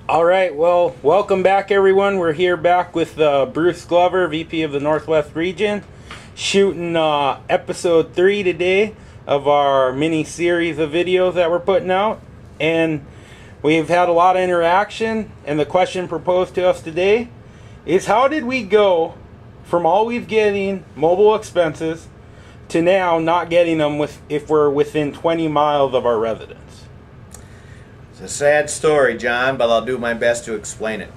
All right, well, welcome back, everyone. We're here back with Bruce Glover, VP of the Northwest Region, shooting episode 3 today of our mini series of videos that we're putting out. And we've had a lot of interaction, and the question proposed to us today is, how did we go from always getting mobile expenses to now not getting them if we're within 20 miles of our residence? It's a sad story, John, but I'll do my best to explain it.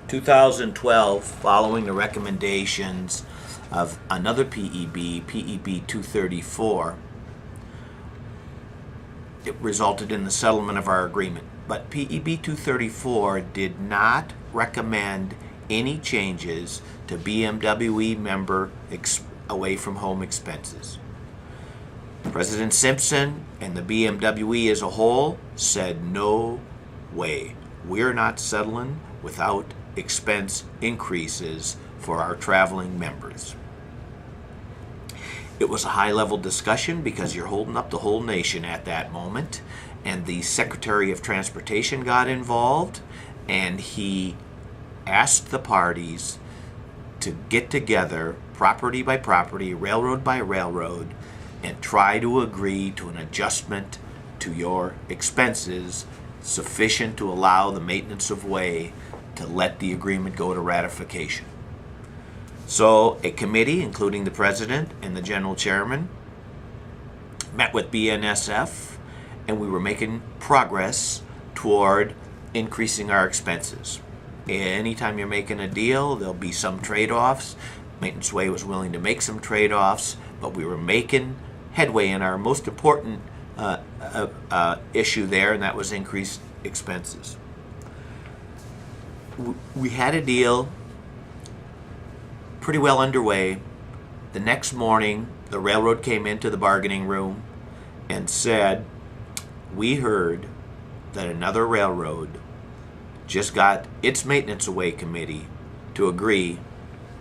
2012, following the recommendations of another PEB 234, it resulted in the settlement of our agreement. But PEB 234 did not recommend any changes to BMWE member away from home expenses. President Simpson and the BMWE as a whole said, no way. We're not settling without expense increases for our traveling members. It was a high-level discussion because you're holding up the whole nation at that moment, and the Secretary of Transportation got involved, and he asked the parties to get together, property by property, railroad by railroad, and try to agree to an adjustment to your expenses sufficient to allow the maintenance of way to let the agreement go to ratification. So a committee, including the president and the general chairman, met with BNSF, and we were making progress toward increasing our expenses. Anytime you're making a deal, there'll be some trade-offs. Maintenance Way was willing to make some trade-offs, but we were making headway in our most important issue there, and that was increased expenses. We had a deal pretty well underway. The next morning, the railroad came into the bargaining room and said, we heard that another railroad just got its Maintenance Away committee to agree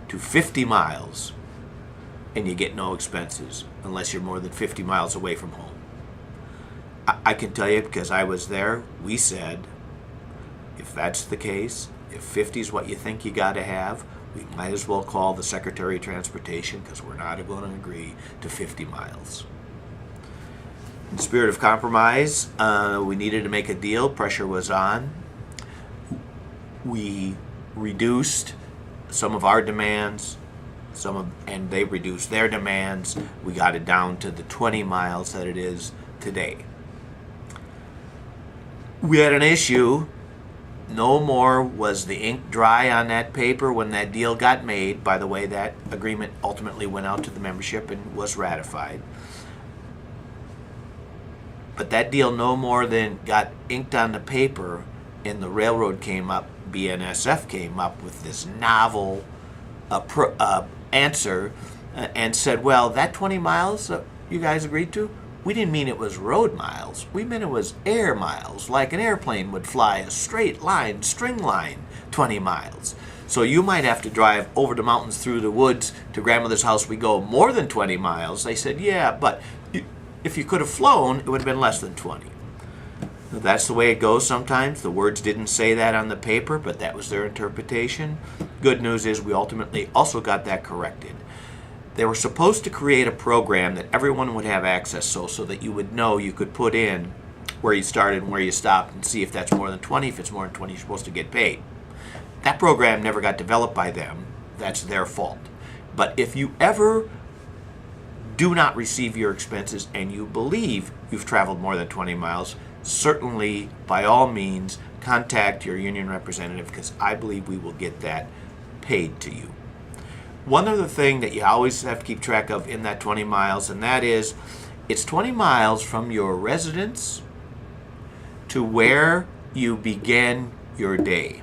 to 50 miles, and you get no expenses unless you're more than 50 miles away from home. I can tell you, because I was there, we said, if that's the case, if 50 is what you think you got to have, we might as well call the Secretary of Transportation, because we're not going to agree to 50 miles. In the spirit of compromise, we needed to make a deal. Pressure was on. We reduced some of our demands, and they reduced their demands. We got it down to the 20 miles that it is today. We had an issue. No more was the ink dry on that paper when that deal got made. By the way, that agreement ultimately went out to the membership and was ratified. But that deal no more than got inked on the paper, and the railroad came up, BNSF came up with this novel answer and said, well, that 20 miles that you guys agreed to, we didn't mean it was road miles. We meant it was air miles, like an airplane would fly a straight line, string line, 20 miles. So you might have to drive over the mountains through the woods to grandmother's house. We go more than 20 miles. They said, yeah, but if you could have flown, it would have been less than 20. That's the way it goes sometimes. The words didn't say that on the paper, but that was their interpretation. Good news is we ultimately also got that corrected. They were supposed to create a program that everyone would have access so that you would know you could put in where you started and where you stopped and see if that's more than 20. If it's more than 20, you're supposed to get paid. That program never got developed by them. That's their fault. But if you ever do not receive your expenses and you believe you've traveled more than 20 miles, certainly, by all means, contact your union representative, because I believe we will get that paid to you. One other thing that you always have to keep track of in that 20 miles, and that is, it's 20 miles from your residence to where you begin your day.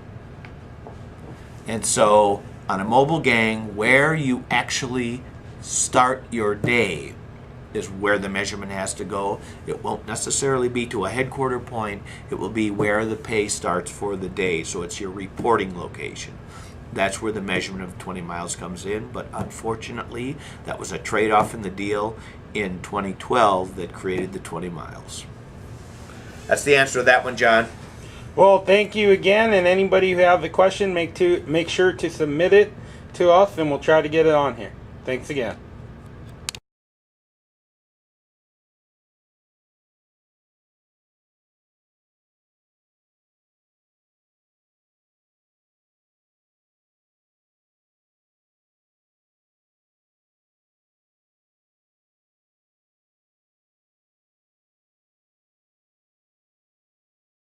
And so, on a mobile gang, where you actually start your day is where the measurement has to go. It won't necessarily be to a headquarter point. It will be where the pay starts for the day. So it's your reporting location. That's where the measurement of 20 miles comes in. But unfortunately, that was a trade-off in the deal in 2012 that created the 20 miles. That's the answer to that one, John. Well, thank you again, and anybody who have the question, make sure to submit it to us, and we'll try to get it on here. Thanks again.